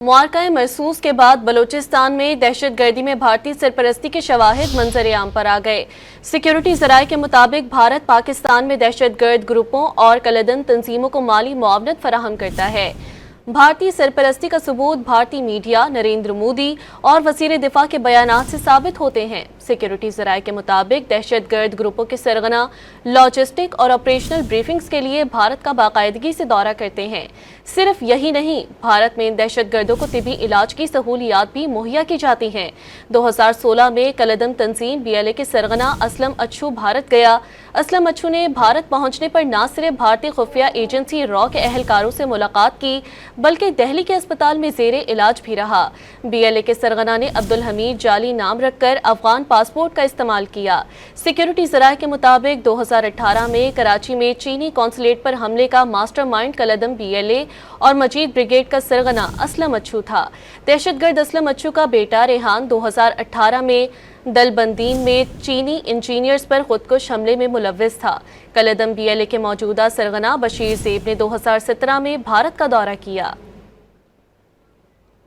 मुआरका महसूस के बाद बलोचिस्तान में दहशत गर्दी में भारतीय सरपरस्ती के शवाहिद मंजर आम पर आ गए। सिक्योरिटी ज़राए के मुताबिक भारत पाकिस्तान में दहशत गर्द ग्रुपों और कलदन तंजीमों को माली मुआवनत फराहम करता है। भारतीय सरपरस्ती का सबूत भारतीय मीडिया, नरेंद्र मोदी और वज़ीर दिफा के बयानात से साबित होते हैं। सिक्योरिटी ज़राए के मुताबिक दहशत गर्द ग्रुपों के सरगना लॉजिस्टिक और ऑपरेशनल ब्रीफिंग्स के लिए भारत का बाकायदगी से दौरा करते हैं। सिर्फ यही नहीं, भारत में इन दहशत गर्दों को तिबी इलाज की सहूलियात भी मुहैया की जाती हैं। 2016 में कलदम तंजीम BLA के सरगना असलम अच्छू भारत गया। असलम अच्छू ने भारत पहुंचने पर न सिर्फ भारतीय खुफिया एजेंसी रॉ के अहलकारों से मुलाकात की, बल्कि दिल्ली के अस्पताल में ज़ेरे इलाज भी रहा। BLA के सरगना ने अब्दुल हमीद जाली नाम रखकर अफगान पासपोर्ट का इस्तेमाल किया। सिक्योरिटी ज़राए के मुताबिक 2018 में कराची में चीनी कॉन्सुलेट पर हमले का मास्टरमाइंड कलदम BLA और मजीद ब्रिगेड का सरगना असलम अच्छू था। दहशतगर्द असलम अच्छू का बेटा रेहान 2018 में दलबंदीन में चीनी इंजीनियर्स पर खुदकुश हमले में मुलव्विस था। कलदम BLA के मौजूदा सरगना बशीर ज़ेब ने 2017 में भारत का दौरा किया।